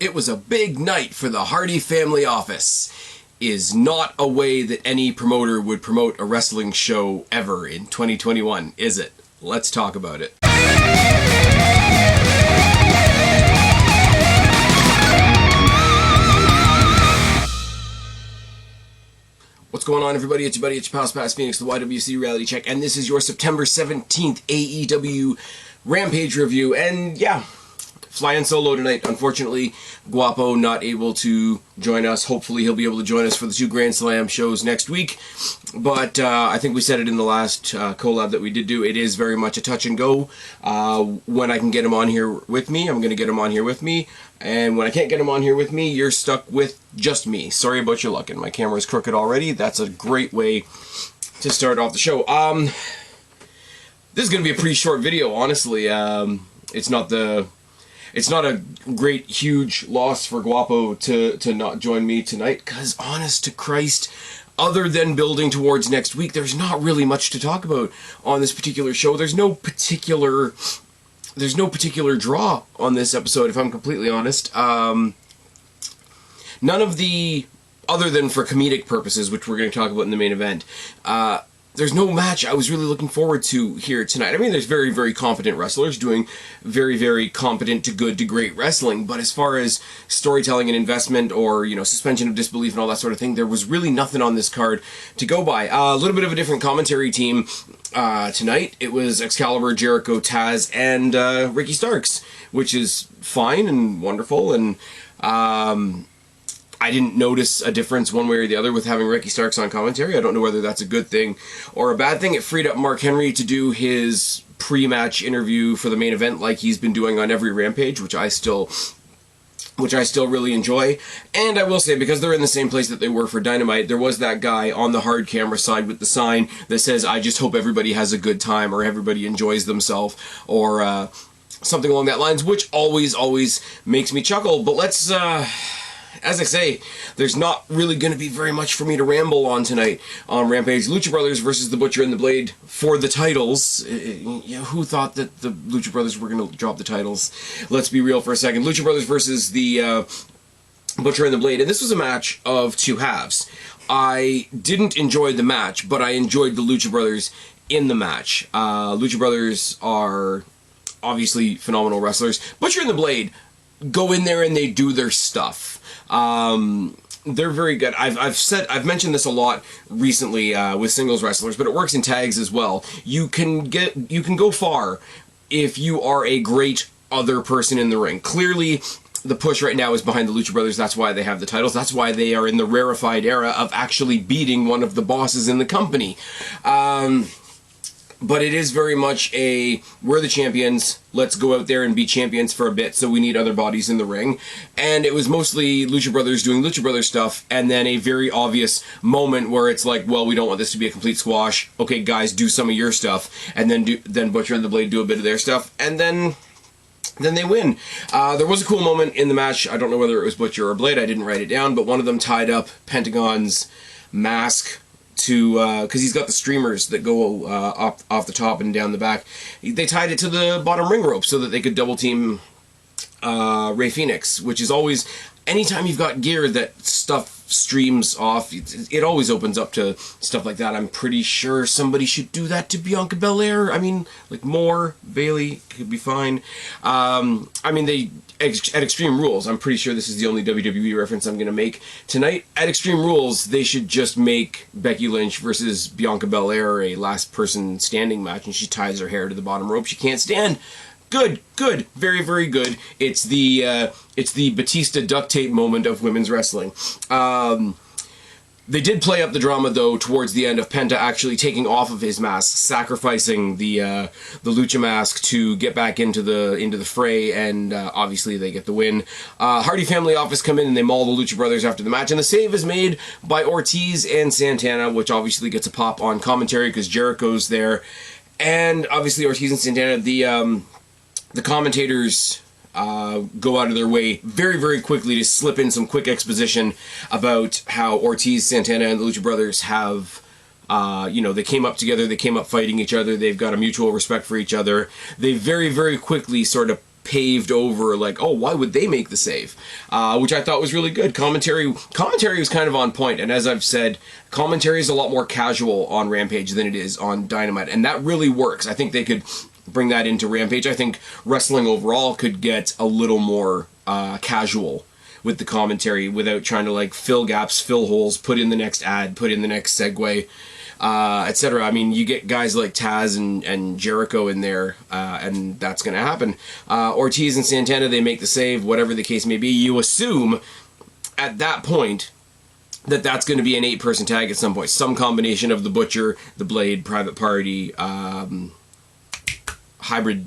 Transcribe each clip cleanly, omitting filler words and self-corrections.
It was a big night for the Hardy family office. Is not a way that any promoter would promote a wrestling show ever in 2021, is it? Let's talk about it. What's going on, everybody? It's your buddy, it's your pal Spaz Phoenix, the YWC Reality Check, and this is your September 17th AEW Rampage review. And yeah, flying solo tonight. Unfortunately, Guapo not able to join us. Hopefully he'll be able to join us for the 2 Grand Slam shows next week. But I think we said it in the last collab that we did do. It is very much a touch and go. When I can get him on here with me, I'm going to get him on here with me. And when I can't get him on here with me, you're stuck with just me. Sorry about your luck. And my camera's crooked already. That's a great way to start off the show. This is going to be a pretty short video, honestly. It's not a great, huge loss for Guapo to not join me tonight, because honest to Christ, other than building towards next week, there's not really much to talk about on this particular show. There's no particular draw on this episode, if I'm completely honest. None of the, other than for comedic purposes, which we're going to talk about in the main event, there's no match I was really looking forward to here tonight. I mean, there's very, very competent wrestlers doing very, very competent to good to great wrestling, but as far as storytelling and investment or, you know, suspension of disbelief and all that sort of thing, there was really nothing on this card to go by. A little bit of a different commentary team tonight. It was Excalibur, Jericho, Taz, and Ricky Starks, which is fine and wonderful, and I didn't notice a difference one way or the other with having Ricky Starks on commentary. I don't know whether that's a good thing or a bad thing. It freed up Mark Henry to do his pre-match interview for the main event like he's been doing on every Rampage, which I still really enjoy. And I will say, because they're in the same place that they were for Dynamite, there was that guy on the hard camera side with the sign that says, "I just hope everybody has a good time," or "everybody enjoys themselves," or something along that lines, which always makes me chuckle. But let's... as I say, there's not really going to be very much for me to ramble on tonight on Rampage. Lucha Brothers versus the Butcher and the Blade for the titles. Who thought that the Lucha Brothers were going to drop the titles? Let's be real for a second. Lucha Brothers versus the Butcher and the Blade. And this was a match of 2 halves. I didn't enjoy the match, but I enjoyed the Lucha Brothers in the match. Lucha Brothers are obviously phenomenal wrestlers. Butcher and the Blade go in there and they do their stuff. They're very good. I've mentioned this a lot recently with singles wrestlers, but it works in tags as well. You can go far if you are a great other person in the ring. Clearly, the push right now is behind the Lucha Brothers. That's why they have the titles. That's why they are in the rarefied era of actually beating one of the bosses in the company. But it is very much we're the champions, let's go out there and be champions for a bit, so we need other bodies in the ring. And it was mostly Lucha Brothers doing Lucha Brothers stuff, and then a very obvious moment where it's like, well, we don't want this to be a complete squash. Okay, guys, do some of your stuff. And then Butcher and the Blade do a bit of their stuff, and then they win. There was a cool moment in the match. I don't know whether it was Butcher or Blade, I didn't write it down, but one of them tied up Pentagon's mask to, because he's got the streamers that go off the top and down the back. They tied it to the bottom ring rope so that they could double team Rey Fenix, which is always, anytime you've got gear that stuff streams off, it always opens up to stuff like that. I'm pretty sure somebody should do that to Bianca Belair. I mean, like Bailey could be fine. I mean, at Extreme Rules, I'm pretty sure this is the only WWE reference I'm going to make tonight. At Extreme Rules, they should just make Becky Lynch versus Bianca Belair a last person standing match, and she ties her hair to the bottom rope. She can't stand. Good, very, very good. It's the Batista duct tape moment of women's wrestling. They did play up the drama, though, towards the end of Penta actually taking off of his mask, sacrificing the Lucha mask to get back into the fray, and obviously they get the win. Hardy family office come in and they maul the Lucha Brothers after the match, and the save is made by Ortiz and Santana, which obviously gets a pop on commentary because Jericho's there, and obviously Ortiz and Santana, the commentators go out of their way very, very quickly to slip in some quick exposition about how Ortiz, Santana, and the Lucha Brothers have, they came up together, they came up fighting each other, they've got a mutual respect for each other. They very, very quickly sort of paved over, like, oh, why would they make the save? Which I thought was really good. Commentary was kind of on point, and as I've said, commentary is a lot more casual on Rampage than it is on Dynamite, and that really works. I think they could bring that into Rampage. I think wrestling overall could get a little more casual with the commentary without trying to like fill gaps, fill holes, put in the next ad, put in the next segue, etc. I mean, you get guys like Taz and Jericho in there, and that's going to happen. Ortiz and Santana, they make the save, whatever the case may be. You assume at that point that that's going to be an 8-person tag at some point. Some combination of the Butcher, the Blade, Private Party, Hybrid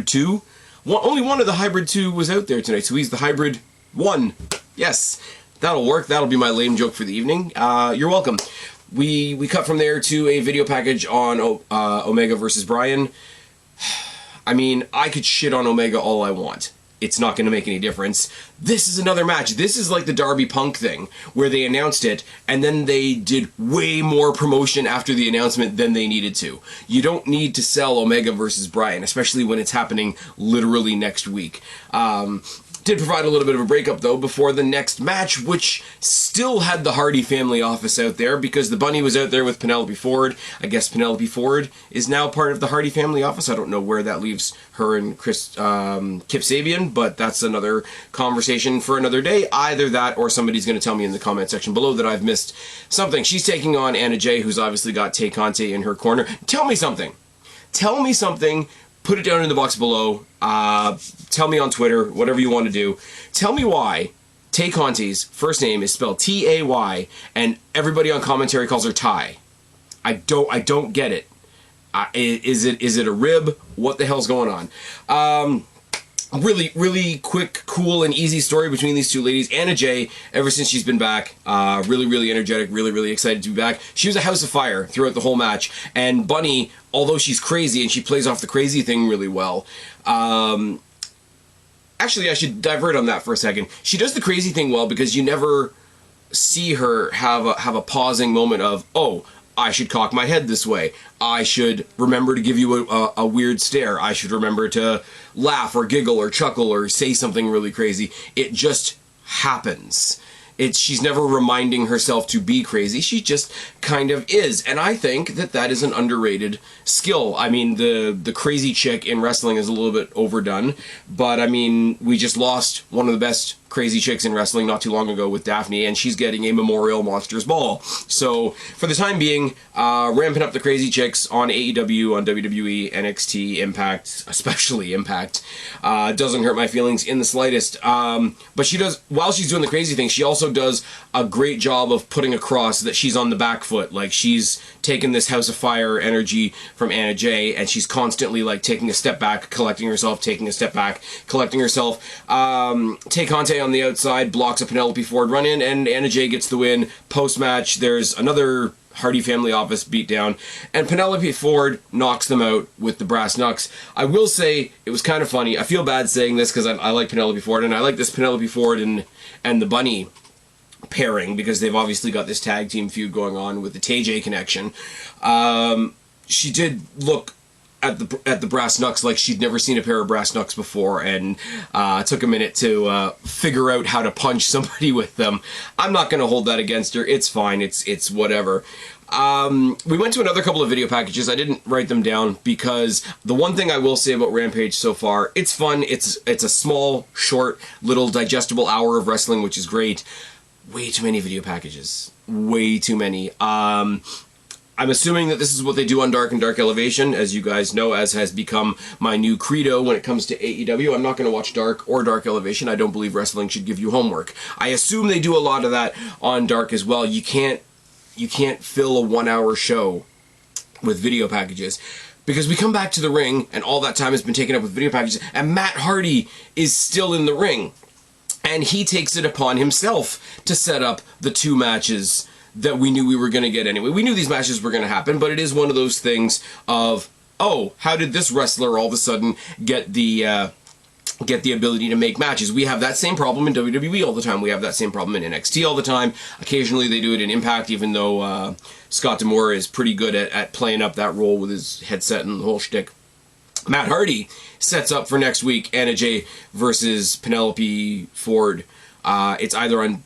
2. Only one of the Hybrid 2 was out there tonight, so he's the Hybrid 1. Yes, that'll work. That'll be my lame joke for the evening. You're welcome. We cut from there to a video package on Omega versus Bryan. I mean, I could shit on Omega all I want. It's not going to make any difference. This is another match. This is like the Darby Punk thing, where they announced it, and then they did way more promotion after the announcement than they needed to. You don't need to sell Omega versus Bryan, especially when it's happening literally next week. Did provide a little bit of a breakup, though, before the next match, which still had the Hardy family office out there, because the Bunny was out there with Penelope Ford. I guess Penelope Ford is now part of the Hardy family office. I don't know where that leaves her and Kip Sabian, but that's another conversation for another day. Either that, or somebody's going to tell me in the comment section below that I've missed something. She's taking on Anna Jay, who's obviously got Tay Conte in her corner. Tell me something. Tell me something. Put it down in the box below. Tell me on Twitter, whatever you want to do. Tell me why Tay Conte's first name is spelled Tay, and everybody on commentary calls her Ty. I don't get it. Is it a rib? What the hell's going on? Really, really quick, cool, and easy story between these two ladies. Anna Jay, ever since she's been back, really, really energetic, really, really excited to be back. She was a house of fire throughout the whole match. And Bunny, although she's crazy, and she plays off the crazy thing really well, actually, I should divert on that for a second. She does the crazy thing well because you never see her have a pausing moment of, oh, I should cock my head this way. I should remember to give you a weird stare. I should remember to laugh or giggle or chuckle or say something really crazy. It just happens. She's never reminding herself to be crazy. She just kind of is. And I think that is an underrated skill. I mean, the crazy chick in wrestling is a little bit overdone. But, I mean, we just lost one of the best crazy chicks in wrestling not too long ago with Daphne, and she's getting a Memorial Monsters Ball. So, for the time being, ramping up the crazy chicks on AEW, on WWE, NXT, Impact, especially Impact, doesn't hurt my feelings in the slightest. But she does, while she's doing the crazy thing, she also does a great job of putting across that she's on the back foot. Like, she's taken this House of Fire energy from Anna Jay, and she's constantly, like, taking a step back, collecting herself, taking a step back, collecting herself. Tay Conte on the outside blocks a Penelope Ford run-in, and Anna Jay gets the win. Post-match, there's another Hardy family office beatdown, and Penelope Ford knocks them out with the brass knucks. I will say, it was kind of funny. I feel bad saying this because I like Penelope Ford, and I like this Penelope Ford and the Bunny pairing, because they've obviously got this tag team feud going on with the TJ connection. She did look at the brass knucks like she'd never seen a pair of brass knucks before, and took a minute to figure out how to punch somebody with them. I'm not going to hold that against her. It's fine. It's whatever. We went to another couple of video packages. I didn't write them down because the one thing I will say about Rampage so far, it's fun. It's a small, short, little digestible hour of wrestling, which is great. Way too many video packages. Way too many. I'm assuming that this is what they do on Dark and Dark Elevation, as you guys know, as has become my new credo when it comes to AEW. I'm not going to watch Dark or Dark Elevation. I don't believe wrestling should give you homework. I assume they do a lot of that on Dark as well. You can't fill a 1-hour show with video packages, because we come back to the ring and all that time has been taken up with video packages, and Matt Hardy is still in the ring, and he takes it upon himself to set up the two matches that we knew we were going to get anyway. We knew these matches were going to happen, but it is one of those things of, oh, how did this wrestler all of a sudden get the ability to make matches? We have that same problem in WWE all the time. We have that same problem in NXT all the time. Occasionally they do it in Impact, even though Scott D'Amore is pretty good at playing up that role with his headset and the whole shtick. Matt Hardy sets up for next week, Anna Jay versus Penelope Ford. It's either on...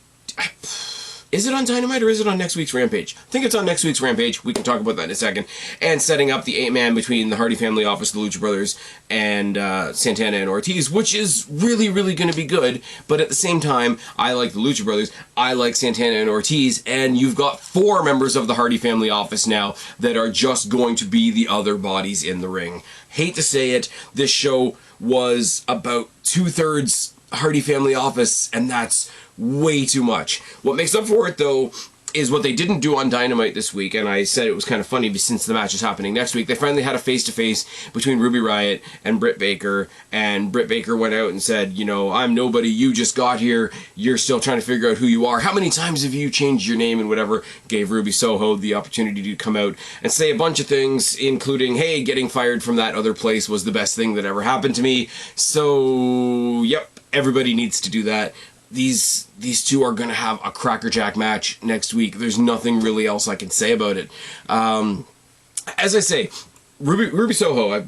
Is it on Dynamite or is it on next week's Rampage? I think it's on next week's Rampage. We can talk about that in a second. And setting up the 8-man between the Hardy Family Office, the Lucha Brothers, and Santana and Ortiz, which is really, really going to be good. But at the same time, I like the Lucha Brothers, I like Santana and Ortiz, and you've got 4 members of the Hardy Family Office now that are just going to be the other bodies in the ring. Hate to say it, this show was about 2/3 Hardy Family Office, and that's way too much. What makes up for it, though, is what they didn't do on Dynamite this week, and I said it was kind of funny since the match is happening next week. They finally had a face-to-face between Ruby Riott and Britt Baker, and Britt Baker went out and said, you know, I'm nobody, you just got here, you're still trying to figure out who you are, how many times have you changed your name and whatever. Gave Ruby Soho the opportunity to come out and say a bunch of things, including, hey, getting fired from that other place was the best thing that ever happened to me. So, yep, everybody needs to do that. These two are going to have a crackerjack match next week. There's nothing really else I can say about it. As I say, Ruby Soho, I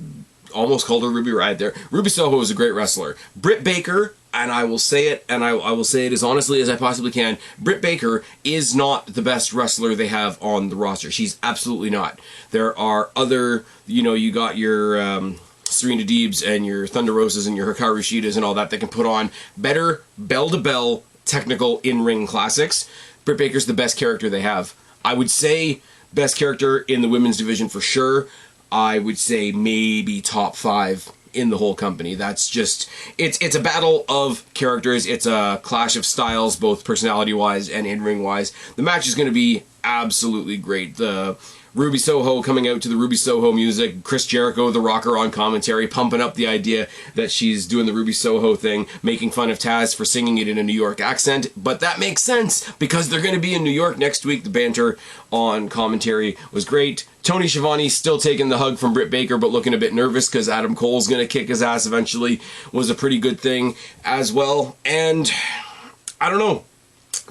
almost called her Ruby Riott there. Ruby Soho is a great wrestler. Britt Baker, and I will say it, and I will say it as honestly as I possibly can, Britt Baker is not the best wrestler they have on the roster. She's absolutely not. There are other, you know, you got your... Serena Deebs and your Thunder Rosas and your Hikaru Shidas and all that can put on better bell-to-bell technical in-ring classics. Britt Baker's the best character they have. I would say best character in the women's division for sure. I would say maybe top 5 in the whole company. That's just... It's a battle of characters. It's a clash of styles, both personality-wise and in-ring-wise. The match is going to be absolutely great. The... Ruby Soho coming out to the Ruby Soho music, Chris Jericho, the Rocker, on commentary, pumping up the idea that she's doing the Ruby Soho thing, making fun of Taz for singing it in a New York accent. But that makes sense, because they're going to be in New York next week. The banter on commentary was great. Tony Schiavone still taking the hug from Britt Baker, but looking a bit nervous because Adam Cole's going to kick his ass eventually, was a pretty good thing as well. And I don't know.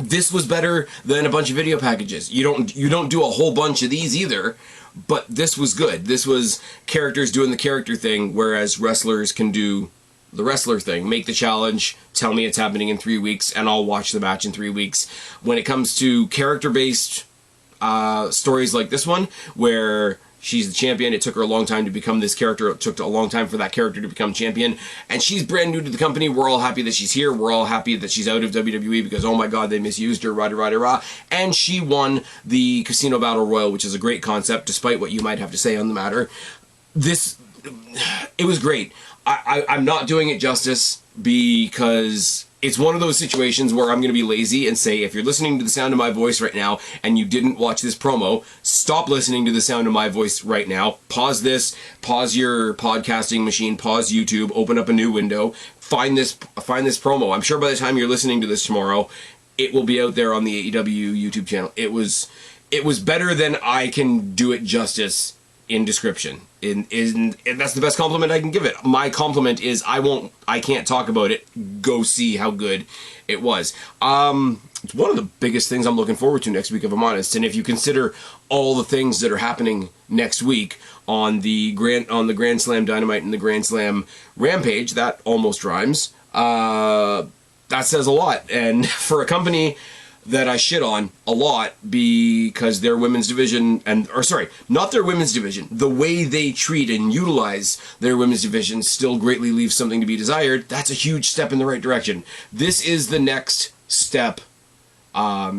This was better than a bunch of video packages. You don't do a whole bunch of these either, but this was good. This was characters doing the character thing, whereas wrestlers can do the wrestler thing. Make the challenge, tell me it's happening in 3 weeks, and I'll watch the match in 3 weeks. When it comes to character-based stories like this one, where she's the champion, it took her a long time to become this character, it took a long time for that character to become champion, and she's brand new to the company. We're all happy that she's here, we're all happy that she's out of WWE, because oh my god, they misused her, rah. And she won the Casino Battle Royal, which is a great concept, despite what you might have to say on the matter. It was great. I'm not doing it justice, because it's one of those situations where I'm going to be lazy and say, if you're listening to the sound of my voice right now and you didn't watch this promo, stop listening to the sound of my voice right now. Pause this, pause your podcasting machine, pause YouTube, open up a new window, find this promo. I'm sure by the time you're listening to this tomorrow, it will be out there on the AEW YouTube channel. It was better than I can do it justice in description. And that's the best compliment I can give it. My compliment is I can't talk about it. Go see how good it was. It's one of the biggest things I'm looking forward to next week, if I'm honest. And if you consider all the things that are happening next week on the Grand Slam Dynamite and the Grand Slam Rampage, that almost rhymes. That says a lot. And for a company that I shit on a lot because their women's division, not their women's division, the way they treat and utilize their women's division still greatly leaves something to be desired. That's a huge step in the right direction. This is the next step. How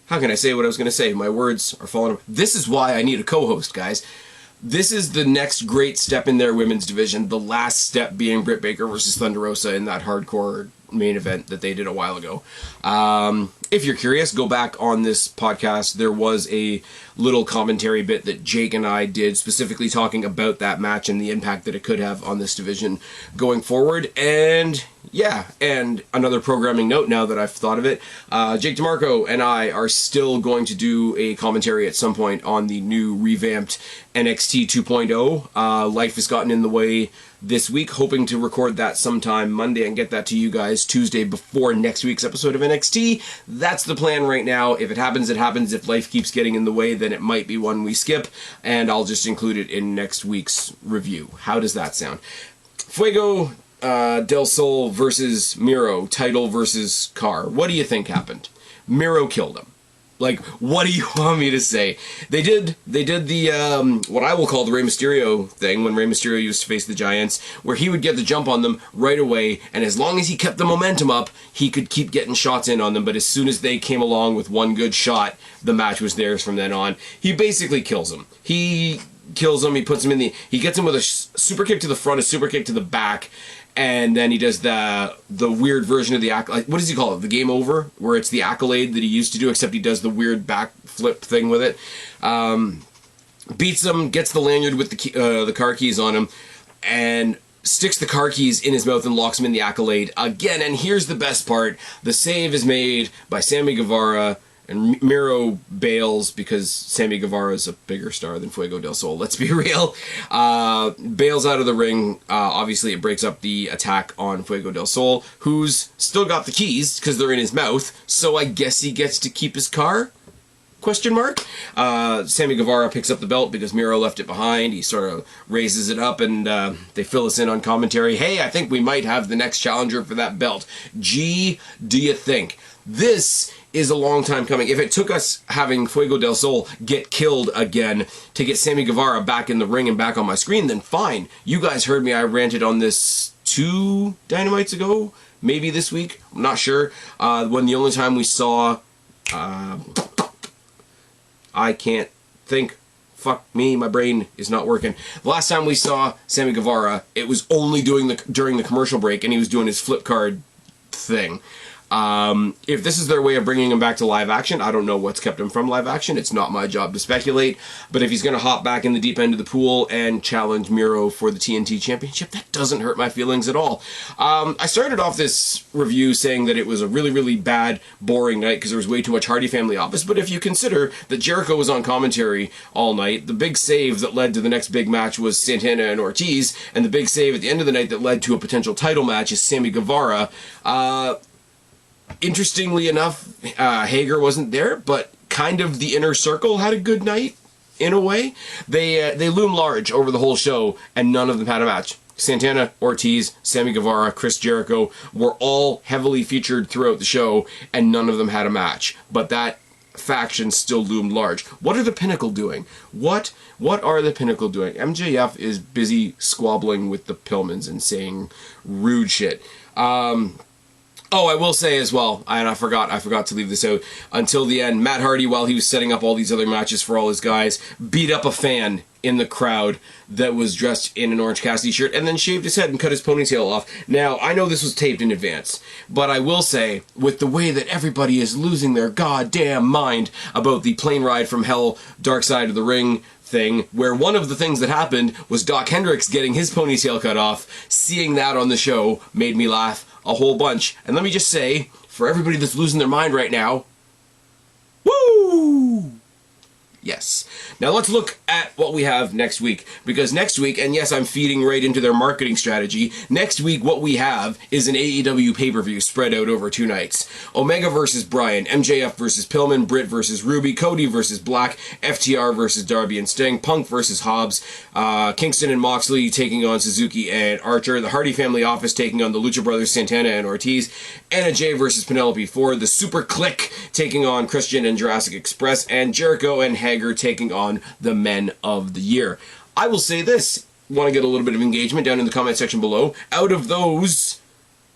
can I say what I was going to say? My words are falling apart. This is why I need a co-host, guys. This is the next great step in their women's division. The last step being Britt Baker versus Thunder Rosa in that hardcore main event that they did a while ago. If you're curious, go back on this podcast. There was a little commentary bit that Jake and I did specifically talking about that match and the impact that it could have on this division going forward. And yeah, and another programming note now that I've thought of it, Jake DeMarco and I are still going to do a commentary at some point on the new revamped NXT 2.0. Life has gotten in the way this week, hoping to record that sometime Monday and get that to you guys Tuesday before next week's episode of NXT. That's the plan right now. If it happens, it happens. If life keeps getting in the way, then it might be one we skip, and I'll just include it in next week's review. How does that sound? Fuego del Sol versus Miro, title versus Car. What do you think happened? Miro killed him. Like, what do you want me to say? They did the, what I will call the Rey Mysterio thing, when Rey Mysterio used to face the Giants, where he would get the jump on them right away, and as long as he kept the momentum up, he could keep getting shots in on them, but as soon as they came along with one good shot, the match was theirs from then on. He basically kills him. He kills him, he puts him in the, he gets him with a super kick to the front, a super kick to the back, and then he does the weird version of the accolade. What does he call it? The game over? Where it's the accolade that he used to do, except he does the weird backflip thing with it. Beats him, gets the lanyard with the car keys on him, and sticks the car keys in his mouth and locks him in the accolade again. And here's the best part. The save is made by Sammy Guevara, and Miro bails because Sammy Guevara is a bigger star than Fuego del Sol. Let's be real. Bails out of the ring. Obviously, it breaks up the attack on Fuego del Sol, who's still got the keys because they're in his mouth. So I guess he gets to keep his car? Question mark. Sammy Guevara picks up the belt because Miro left it behind. He sort of raises it up, and they fill us in on commentary. Hey, I think we might have the next challenger for that belt. Gee, do you think? This is a long time coming. If it took us having Fuego del Sol get killed again to get Sammy Guevara back in the ring and back on my screen, then fine. You guys heard me. I ranted on this 2 Dynamites ago, maybe this week. I'm not sure. When the only time we saw... I can't think. Fuck me, my brain is not working. The last time we saw Sammy Guevara, it was only during the commercial break, and he was doing his flip card thing. If this is their way of bringing him back to live action, I don't know what's kept him from live action. It's not my job to speculate. But if he's going to hop back in the deep end of the pool and challenge Miro for the TNT Championship, that doesn't hurt my feelings at all. I started off this review saying that it was a really, really bad, boring night because there was way too much Hardy Family Office. But if you consider that Jericho was on commentary all night, the big save that led to the next big match was Santana and Ortiz, and the big save at the end of the night that led to a potential title match is Sammy Guevara. Interestingly enough, Hager wasn't there, but kind of the inner circle had a good night, in a way. They loom large over the whole show, and none of them had a match. Santana, Ortiz, Sammy Guevara, Chris Jericho were all heavily featured throughout the show, and none of them had a match. But that faction still loomed large. What are the Pinnacle doing? What are the Pinnacle doing? MJF is busy squabbling with the Pillmans and saying rude shit. Oh, I will say as well, and I forgot to leave this out, until the end, Matt Hardy, while he was setting up all these other matches for all his guys, beat up a fan in the crowd that was dressed in an Orange Cassidy shirt and then shaved his head and cut his ponytail off. Now, I know this was taped in advance, but I will say, with the way that everybody is losing their goddamn mind about the plane ride from hell, Dark Side of the Ring thing, where one of the things that happened was Doc Hendricks getting his ponytail cut off, seeing that on the show made me laugh a whole bunch. And let me just say, for everybody that's losing their mind right now, woo! Yes. Now let's look at what we have next week. Because next week, and yes, I'm feeding right into their marketing strategy, next week what we have is an AEW pay-per-view spread out over 2 nights. Omega versus Bryan, MJF versus Pillman, Britt versus Ruby, Cody versus Black, FTR versus Darby and Sting, Punk versus Hobbs, Kingston and Moxley taking on Suzuki and Archer, the Hardy Family Office taking on the Lucha Brothers, Santana and Ortiz, Anna Jay versus Penelope Ford, the Super Click taking on Christian and Jurassic Express, and Jericho and Hager taking on the Men of the Year. I will say this, want to get a little bit of engagement down in the comment section below. Out of those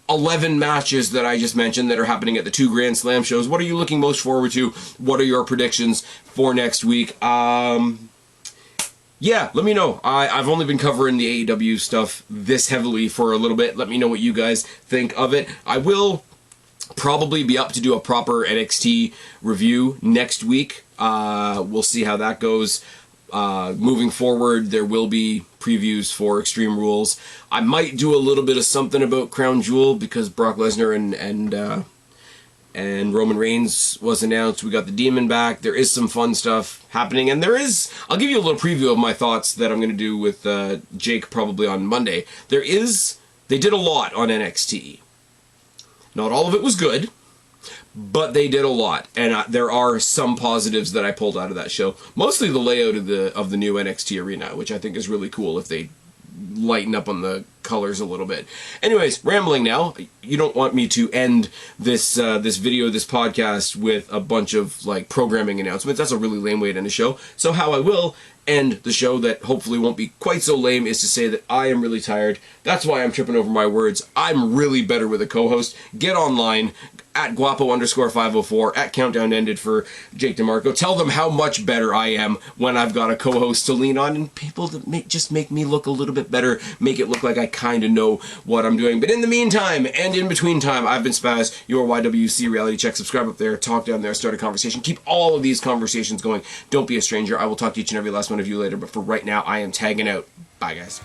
11 matches that I just mentioned that are happening at the 2 Grand Slam shows, what are you looking most forward to? What are your predictions for next week? Yeah, let me know. I've only been covering the AEW stuff this heavily for a little bit. Let me know what you guys think of it. I will probably be up to do a proper NXT review next week. We'll see how that goes. Moving forward, there will be previews for Extreme Rules. I might do a little bit of something about Crown Jewel because Brock Lesnar and and Roman Reigns was announced. We got the Demon back. There is some fun stuff happening, and I'll give you a little preview of my thoughts that I'm going to do with Jake probably on Monday. They did a lot on NXT. Not all of it was good, but they did a lot, and there are some positives that I pulled out of that show. Mostly the layout of the new NXT arena, which I think is really cool if they lighten up on the colors a little bit. Anyways, rambling now. You don't want me to end this video, this podcast, with a bunch of like programming announcements. That's a really lame way to end a show. So how I will end the show, that hopefully won't be quite so lame, is to say that I am really tired. That's why I'm tripping over my words. I'm really better with a co-host. Get online at Guapo_504, at Countdown Ended for Jake DeMarco. Tell them how much better I am when I've got a co-host to lean on, and people to make me look a little bit better, make it look like I kind of know what I'm doing. But in the meantime, and in between time, I've been Spaz, your YWC Reality Check. Subscribe up there, talk down there, start a conversation. Keep all of these conversations going. Don't be a stranger. I will talk to each and every last one of you later, but for right now, I am tagging out. Bye, guys.